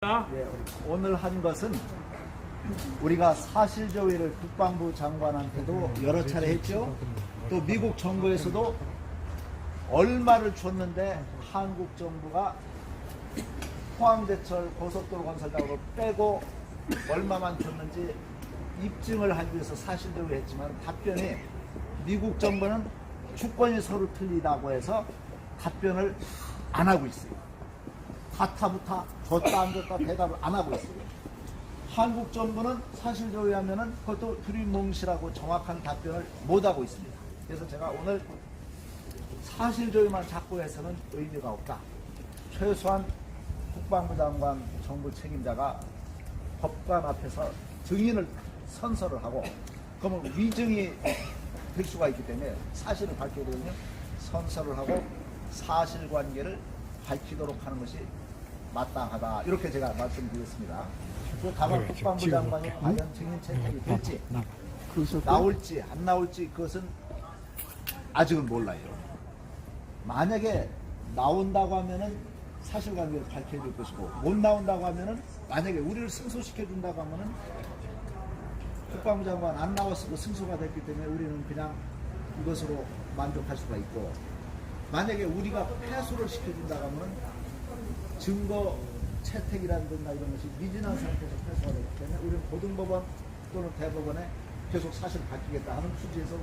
예, 오늘 한 것은 우리가 사실조회를 국방부 장관한테도 여러 차례 했죠. 또 미국 정부에서도 얼마를 줬는데 한국 정부가 포항제철 고속도로 건설 작업을 빼고 얼마만 줬는지 입증을 하기 위해서 사실조회 했지만 답변이 미국 정부는 주권이 서로 틀리다고 해서 답변을 안 하고 있어요. 가타부타 줬다 안 줬다 대답을 안 하고 있어요. 한국 정부는 사실조회하면은 그것도 두리뭉실하고 정확한 답변을 못 하고 있습니다. 그래서 제가 오늘 사실조회만 자꾸 해서는 의미가 없다. 최소한 국방부 장관 정부 책임자가 법관 앞에서 증인을 선서를 하고 그러면 위증이 될 수가 있기 때문에 사실을 밝혀야 되거든요. 선서를 하고 사실관계를 밝히도록 하는 것이 마땅하다. 이렇게 제가 말씀드렸습니다. 다만 국방부 장관이 과연 증인 채택이 될지 나올지 안 나올지 그것은 아직은 몰라요. 만약에 나온다고 하면은 사실관계를 밝혀야 될 것이고 못 나온다고 하면은 만약에 우리를 승소시켜 준다고 하면은 국방부 장관 안 나왔어도 승소가 됐기 때문에 우리는 그냥 이것으로 만족할 수가 있고 만약에 우리가 패소를 시켜준다고 하면은 증거 채택이라든가 이런 것이 미진한 상태에서 패소가 되기 때문에 우리는 고등법원 또는 대법원에 계속 사실을 밝히겠다 하는 취지에서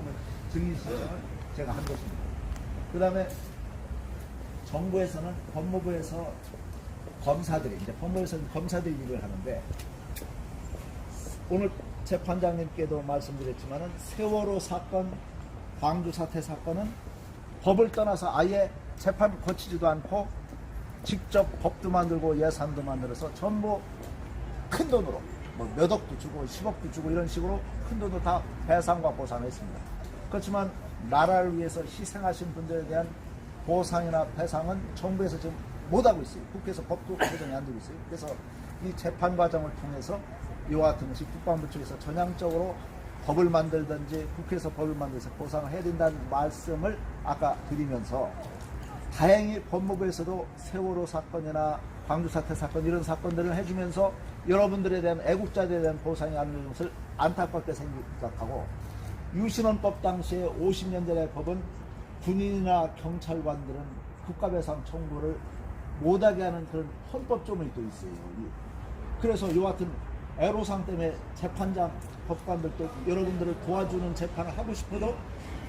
증인 신청을 제가 한 것입니다. 그 다음에 정부에서는 법무부에서 검사들이 이제 법무부에서는 검사들이 일을 하는데 오늘 재판장님께도 말씀드렸지만은 세월호 사건, 광주 사태 사건은 법을 떠나서 아예 재판 거치지도 않고 직접 법도 만들고 예산도 만들어서 전부 큰 돈으로 뭐 몇 억도 주고 10억도 주고 이런 식으로 큰 돈으로 다 배상과 보상을 했습니다. 그렇지만 나라를 위해서 희생하신 분들에 대한 보상이나 배상은 정부에서 지금 못하고 있어요. 국회에서 법도 개정이 안 되고 있어요. 그래서 이 재판 과정을 통해서 이와 같은 것이 국방부 쪽에서 전향적으로 법을 만들든지 국회에서 법을 만들어서 보상을 해야 된다는 말씀을 아까 드리면서 다행히 법무부에서도 세월호 사건이나 광주 사태 사건 이런 사건들을 해주면서 여러분들에 대한 애국자들에 대한 보상이 안 되는 것을 안타깝게 생각하고 유신헌법 당시에 50년 전의 법은 군인이나 경찰관들은 국가배상 청구를 못하게 하는 그런 헌법조문이 또 있어요. 그래서 이와 같은 애로사항 때문에 재판장, 법관들도 여러분들을 도와주는 재판을 하고 싶어도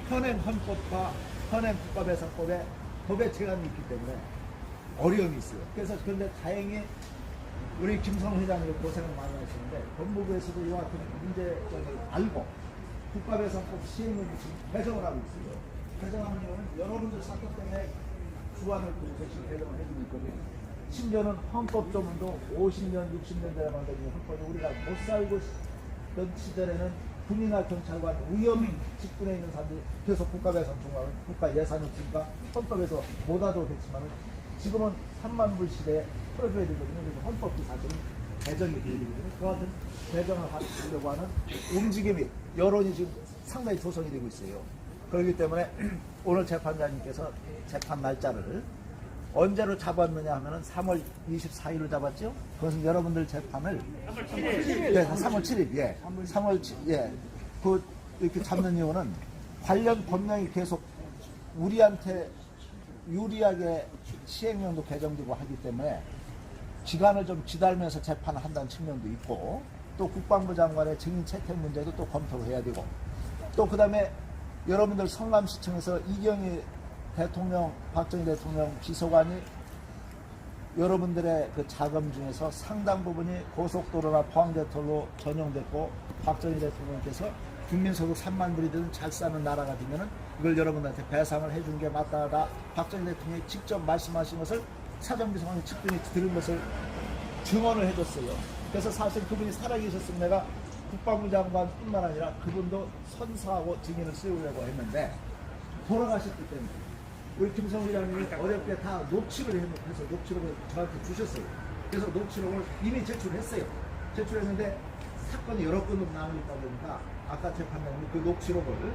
현행 헌법과 현행 국가배상법에 법에 제한이 있기 때문에 어려움이 있어요. 그래서 그런데 다행히 우리 김성 회장이 고생을 많이 하시는데 법무부에서도 이와 같은 문제점을 알고 국가배상법 시행령을 지금 개정을 하고 있어요. 개정하는 경우는 여러분들 사건 때문에 주안을 또 대신 개정을 해주고 있거든요. 심지어는 헌법조문도 50년, 60년 전에 만든 헌법이 우리가 못 살고 있던 시절에는 군이나 경찰관, 위험 직군에 있는 사람들이 계속 국가배상 청구하는 국가 예산이 없으니까 헌법에서 못 하도록 했지만 지금은 3만 불 시대에 풀어줘야 되거든요. 그래서 헌법도 사실은 개정이 되어야 되거든요. 그 같은 개정을 하려고 하는 움직임이, 여론이 지금 상당히 조성이 되고 있어요. 그렇기 때문에 오늘 재판장님께서 재판 날짜를 언제로 잡았느냐 하면은 3월 24일로 잡았죠? 그것은 여러분들 재판을 3월 7일. 네, 3월 7일. 예. 3월 7일. 예. 그 이렇게 잡는 이유는 관련 법령이 계속 우리한테 유리하게 시행령도 개정되고 하기 때문에 기간을 좀 기다리면서 재판을 한다는 측면도 있고 또 국방부 장관의 증인 채택 문제도 또 검토를 해야 되고 또 그 다음에 여러분들 성남시청에서 이경희 대통령, 박정희 대통령 비서관이 여러분들의 그 자금 중에서 상당 부분이 고속도로나 포항제철로 전용됐고 박정희 대통령께서 국민소득 3만 불이든 잘 사는 나라가 되면은 이걸 여러분들한테 배상을 해주는 게 마땅하다. 박정희 대통령이 직접 말씀하신 것을 사정비서관이 측근이 들은 것을 증언을 해줬어요. 그래서 사실 그분이 살아계셨으면 내가 국방부 장관뿐만 아니라 그분도 선서하고 증인을 세우려고 했는데 돌아가셨기 때문에 우리 김성 회장님이 어렵게 다 녹취를 해서 녹취록을 저한테 주셨어요. 그래서 녹취록을 이미 제출했어요. 제출했는데 사건이 여러 건으로 나오니까 보니까 아까 재판장님이 그 녹취록을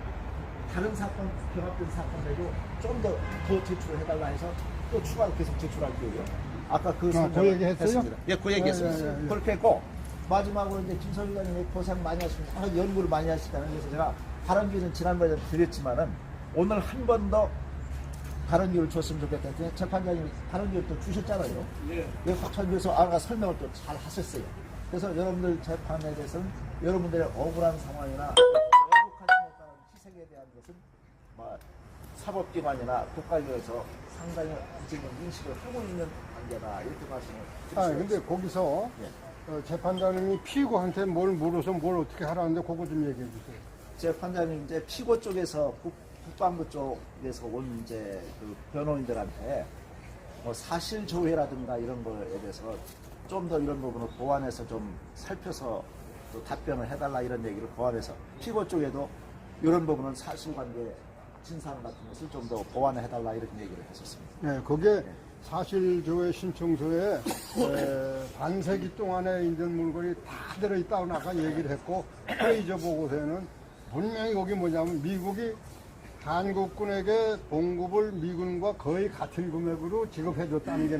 다른 사건, 경합된 사건에도 좀 더 제출을 해달라 해서 또 추가로 계속 제출할 거예요. 아까 그 그 얘기 했어요? 했습니다. 예, 그 얘기 했습니다. 예. 그렇게 했고 마지막으로 이제 김 위원장님이 고생 많이 하시고 연구를 많이 하시다는 그래서 제가 발언기는 지난번에 드렸지만은 오늘 한 번 더 발언기를 줬으면 좋겠다. 재판장님이 발언기를 또 주셨잖아요. 예. 확철돼서 아까 설명을 또 잘 하셨어요. 그래서 여러분들 재판에 대해서는 여러분들의 억울한 상황이나 억울한 따른 희생에 대한 것은 뭐 사법기관이나 국가에서 상당히 지금 인식을 하고 있는 단계다 이렇게 말씀을 드리겠습니다. 근데 거기서 예. 재판장님이 피고한테 뭘 물어서 뭘 어떻게 하라는데 그거 좀 얘기해 주세요. 재판장님 이제 피고 쪽에서 국방부 쪽에서 온 이제 그 변호인들한테 뭐 사실 조회라든가 이런 거에 대해서 좀 더 이런 부분을 보완해서 좀 살펴서 또 답변을 해달라 이런 얘기를 보완해서 피고 쪽에도 이런 부분은 사실관계 진상 같은 것을 좀 더 보완해달라 이런 얘기를 했었습니다. 네, 거기에 사실조회 신청서에 반세기 동안에 있는 물건이 다 들어있다고 아까 얘기를 했고 회의조 보고서에는 분명히 거기 뭐냐면 미국이 한국군에게 봉급을 미군과 거의 같은 금액으로 지급해줬다는 게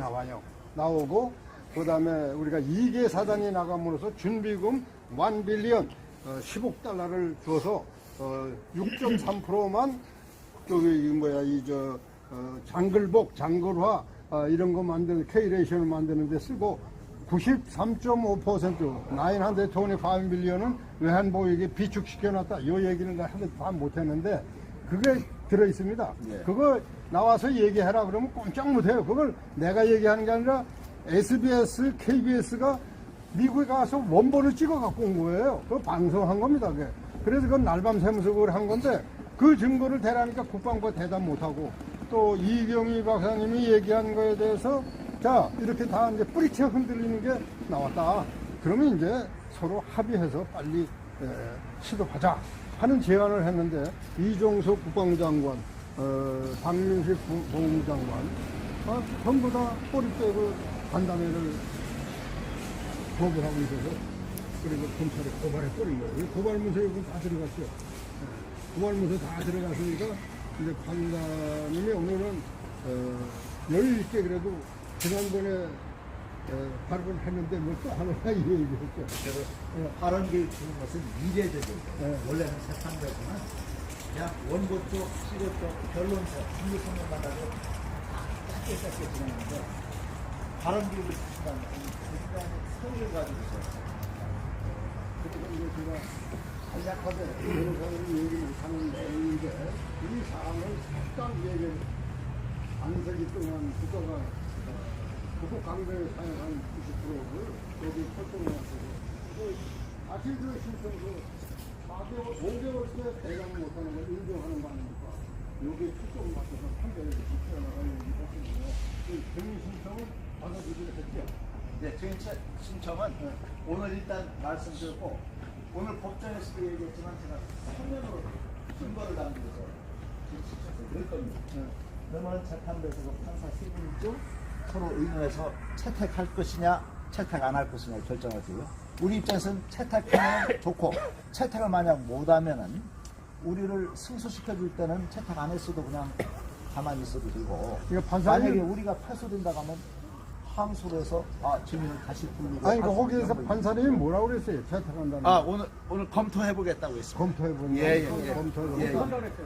나오고 그 다음에 우리가 2개 사단이 나감으로써 준비금 1 빌리언 10억 달러를 줘서 6.3%만 장글복, 장글화 이런 거 만드는 K-레이션을 만드는 데 쓰고 93.5% 925 밀리언은 외환보유액에 비축시켜놨다. 이 얘기는 내가 하도 다 못했는데 그게 들어있습니다. 네. 그거 나와서 얘기해라 그러면 꼼짝 못해요. 그걸 내가 얘기하는 게 아니라 SBS, KBS가 미국에 가서 원본을 찍어 갖고 온 거예요. 그거 방송한 겁니다. 그게. 그래서 그건 날밤 새면서 그걸 한 건데 그 증거를 대라니까 국방부가 대답 못하고 또 이경희 박사님이 얘기한 거에 대해서 자 이렇게 다 이제 뿌리채 흔들리는 게 나왔다. 그러면 이제 서로 합의해서 빨리 시도하자 하는 제안을 했는데 이종석 국방장관, 박민식 법무장관 전부 다 꼬리 빼고 간담회를 거부하고 있어서 그리고 검찰에 고발해 버린 거예요. 고발문서 여기 다 들어갔죠. 고발문서 다 들어갔으니까 이제 판사님이 오늘은 여유 있게 그래도 지난번에 발언을 했는데 뭐 또 하나 이 얘기했죠. 그래서 발언기를 주는 것은 미래적이고 원래는 재판부에서는 그냥 원고 쪽, 피고 쪽, 변론서, 중립선언만 가지고 짧게 진행하는데 발언기를 주신다는 것은 서류를 가지고서 그래서 이제 제가 간략하게 변호사님이 얘기 못하는 내용인데 이 사항을 딱 얘기를 반세기 동안 국가가 국고 강도에 사용한 90%를 여기 설정해놨어요. 사실 그 신청서 5개월째 대강 못하는 걸 인정하는 거 아닙니까? 여기에 초점을 맞춰서 판결을 지켜나가는 얘기가 있는데 그 증인 신청은 받아주기로 했죠. 네, 증인 신청은 오늘 일단 말씀드렸고 오늘 법정에서도 얘기했지만 제가 서면으로 증거를 남겨서 신청서 낼 겁니다. 그러면 재판부에서 판사 세 분 중 서로 의논해서 채택할 것이냐 채택 안 할 것이냐 결정하고요. 우리 입장에서는 채택하면 좋고 채택을 만약 못하면은 우리를 승소시켜 줄 때는 채택 안 했어도 그냥 가만히 있어도 되고 만약에 우리가 패소된다고 하면 항소를 해서 증인을 다시 부르고 아니 거기에서 판사님이 뭐라고 그랬어요? 채택한다는 오늘 검토해 보겠다고 했습니다. 검토해보는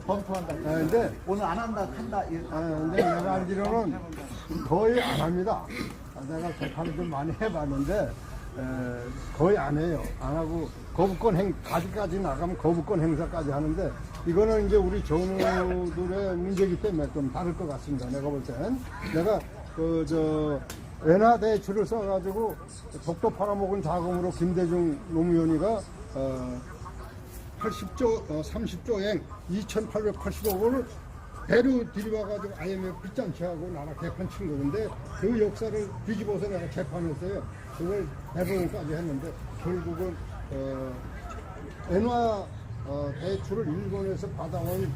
검토한다. 근데 오늘 안 한다 한다. 근데 내가 알기로는 거의 안 합니다. 내가 재판을 좀 많이 해봤는데 거의 안 해요. 안 하고 거부권 가지까지 나가면 거부권 행사까지 하는데 이거는 이제 우리 전우들의 문제이기 때문에 좀 다를 것 같습니다. 내가 볼 땐 내가 엔화 대출을 써가지고 독도 팔아먹은 자금으로 김대중 노무현이가 30조행 2,880억 원을 배로 들여와가지고 IMF 빚잔치하고 나라 개판 친 거는데 그 역사를 뒤집어서 내가 재판했어요. 그걸 대법원까지 했는데 결국은 엔화 대출을 일본에서 받아온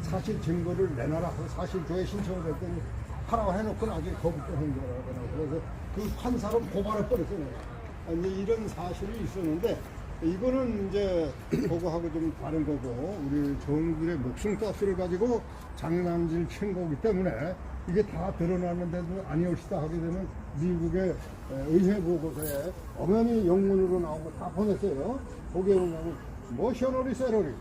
사실 증거를 내놔라. 사실 조회 신청을 했더니 하라고 해놓고 나중에 거부권 행사를 하더라고요. 그래서 그 판사로 고발을 버렸어요. 이제 이런 사실이 있었는데 이거는 이제 그거하고 좀 다른 거고 우리 정부의 목숨값을 가지고 장난질 친 거기 때문에 이게 다 드러나는데도 아니옵시다 하게 되면 미국의 의회 보고서에 엄연히 영문으로 나온 거 다 보냈어요. 거기에 보면 모셔너리 세러리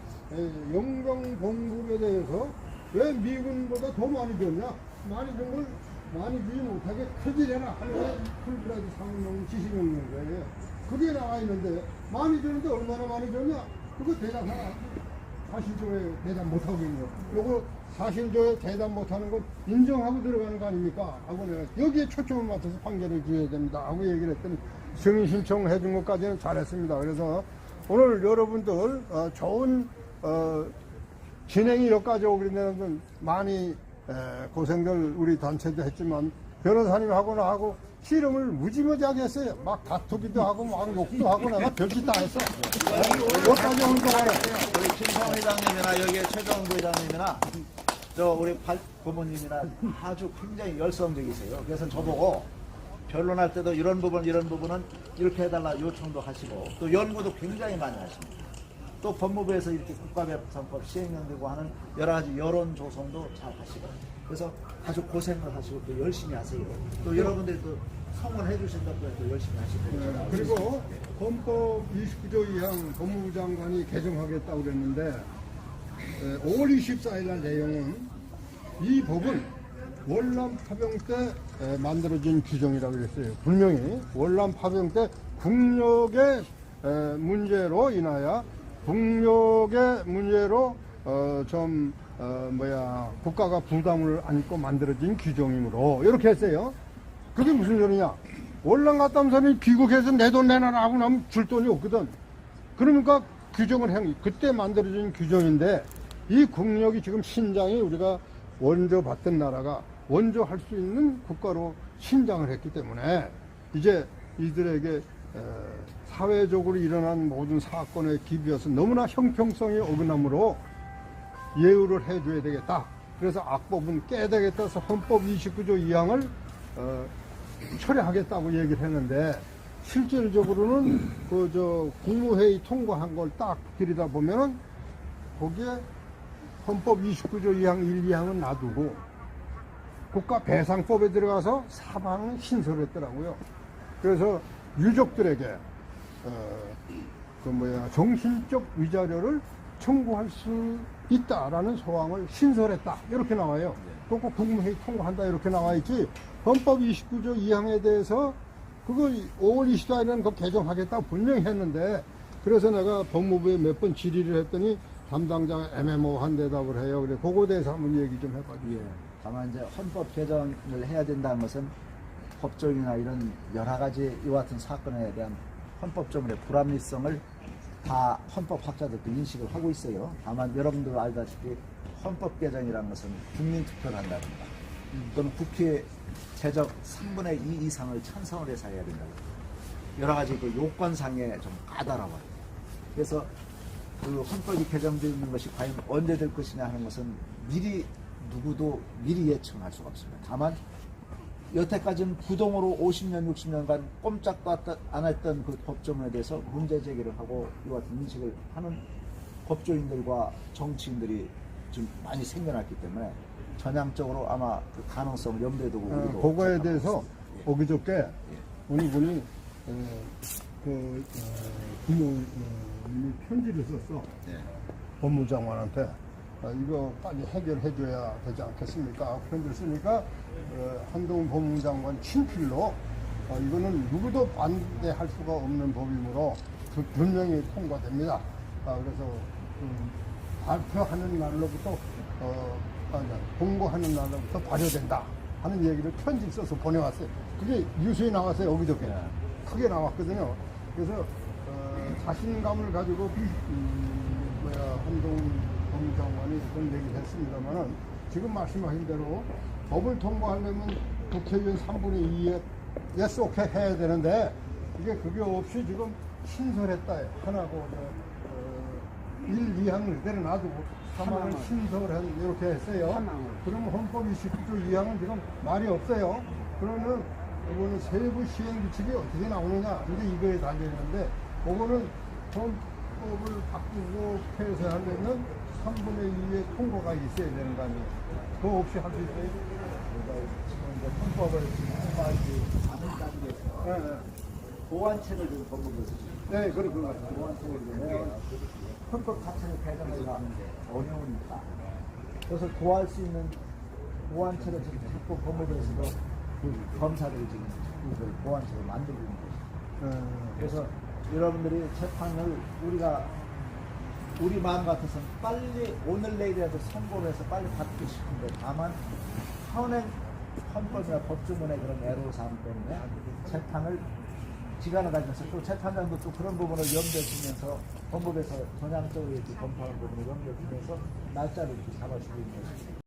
영경 봉급에 대해서 왜 미군보다 더 많이 줬냐? 많이 준 걸 많이 주지 못하게 크지래나 하려고 풀브라이드 상명 지시를 넣는 거예요. 그게 나와 있는데 많이 주는데 얼마나 많이 줬냐? 그거 대답하나? 사실조에 대답 못하고 있는 거. 요거 사실조에 대답 못하는 건 인정하고 들어가는 거 아닙니까? 하고 내가 여기에 초점을 맞춰서 판결을 줘야 됩니다. 하고 얘기를 했더니 승인 신청해 준 것까지는 잘했습니다. 그래서 오늘 여러분들 좋은 진행이 여기까지 오게 되는 건 많이 고생들 우리 단체도 했지만 변호사님하고 나하고 씨름을 무지무지하게 했어요. 막 다투기도 하고 막 욕도 하고 내가 별짓 다 했어. 여기까지 오는 동안에 우리 김상훈 회장님이나 여기에 최정훈 부회장님이나 저 우리 고모님이나 아주 굉장히 열성적이세요. 그래서 저보고 변론할 때도 이런 부분은 이렇게 해달라 요청도 하시고 또 연구도 굉장히 많이 하십니다. 또 법무부에서 이렇게 국가배상법 시행령되고 하는 여러 가지 여론 조성도 잘 하시고 그래서 아주 고생을 하시고 또 열심히 하세요. 또 여러분들이 또 성원해 주신다고 해서 열심히 하시고 그리고 헌법 29조 2항 법무부 장관이 개정하겠다고 그랬는데 5월 24일 날 내용은 이 법은 월남 파병 때 만들어진 규정이라고 그랬어요. 분명히 월남 파병 때 국력의 문제로 인하여 국력의 문제로 국가가 부담을 안고 만들어진 규정이므로 이렇게 했어요. 그게 무슨 소리냐? 월남 갔다 온 사람이 귀국해서 내 돈 내놔라 하고 나면 줄 돈이 없거든. 그러니까 규정을 그때 만들어진 규정인데 이 국력이 지금 신장이 우리가 원조 받던 나라가 원조 할 수 있는 국가로 신장을 했기 때문에 이제 이들에게 사회적으로 일어난 모든 사건에 기비해서 너무나 형평성이 어긋나므로 예우를 해줘야 되겠다. 그래서 악법은 깨야 되겠다 해서 헌법 29조 2항을 철회하겠다고 얘기를 했는데 실질적으로는 국무회의 통과한 걸 딱 들여다보면은 거기에 헌법 29조 2항 1, 2항은 놔두고 국가배상법에 들어가서 사방을 신설했더라고요. 그래서 유족들에게 정신적 위자료를 청구할 수 있다라는 소항을 신설했다 이렇게 나와요. 꼭 국무회의 통과한다 이렇게 나와 있지 헌법 29조 2항에 대해서 그거 5월 24일에는 그거 개정하겠다고 분명히 했는데 그래서 내가 법무부에 몇 번 질의를 했더니 담당자가 애매모호한 대답을 해요. 그래 그거에 대해서 한번 얘기 좀 해봐주세요. 예. 다만 이제 헌법 개정을 해야 된다는 것은 법조인이나 이런 여러 가지 이와 같은 사건에 대한 헌법적으로의 불합리성을 다 헌법학자들도 인식을 하고 있어요. 다만 여러분들 알다시피 헌법 개정이라는 것은 국민투표를 한다든가 또는 국회 제적 3분의 2 이상을 찬성을 해서 해야 된다. 여러 가지 그 요건상에 좀 까다로워요. 그래서 그 헌법이 개정되는 것이 과연 언제 될 것이냐 하는 것은 누구도 미리 예측할 수가 없습니다. 다만 여태까지는 부동으로 50년, 60년간 꼼짝도 안 했던 그 법조문에 대해서 문제 제기를 하고 이와 같은 인식을 하는 법조인들과 정치인들이 좀 많이 생겨났기 때문에 전향적으로 아마 그 가능성을 염두에 두고 그거에 대해서 엊그저께 어느 분이 부모님이 편지를 썼어. 네. 법무장관한테 이거 빨리 해결해줘야 되지 않겠습니까? 편지를 쓰니까 한동훈 법무장관 친필로 이거는 누구도 반대할 수가 없는 법이므로 분명히 통과됩니다. 그래서 발표하는 날로부터 공고하는 날로부터 발효된다 하는 얘기를 편지를 써서 보내왔어요. 그게 뉴스에 나왔어요. 여기저기 크게 나왔거든요. 그래서 자신감을 가지고 한동훈 법무장관이 그런 얘기를 했습니다만은 지금 말씀하신 대로 법을 통과하려면 국회의원 3분의 2에 yes, okay 해야 되는데 그게 없이 지금 신설했다 하나고 1, 2항을 그대로 놔두고 3항을 신설한 이렇게 했어요. 그러면 헌법 29조 2항은 지금 말이 없어요. 그러면 이거는 세부 시행 규칙이 어떻게 나오느냐 이제 이거에 달려있는데 그거는 헌법을 바꾸고 폐쇄하려면 3분의 2의 통과가 있어야 되는 거 아니에요. 그거 없이 할 수 있어요? 지금 이제 헌법을 통과하지 않은 단계에서 예, 예. 보완책을 좀 법무부에서 네, 그런 거. 보완책을 좀 내요. 헌법 자체를 개정하기가 어려우니까. 그래서 도와할 수 있는 보완책을 지금 자꾸 법무부에서도 그 검사들이 지금 그 보완책을 만들고 있는 거죠. 예. 그래서 여러분들이 재판을 우리 마음 같아서는 빨리 오늘 내일이라도 선고를 해서 빨리 받고 싶은데 다만 현행 헌법이나 법조문의 그런 애로사항 때문에 재판을 기간을 가지면서 또 재판장도 또 그런 부분을 염두에 두면서 법무부에서 전향적으로 이렇게 검토하는 부분을 염두에 두면서 날짜를 이렇게 잡아주고 있는 것입니다.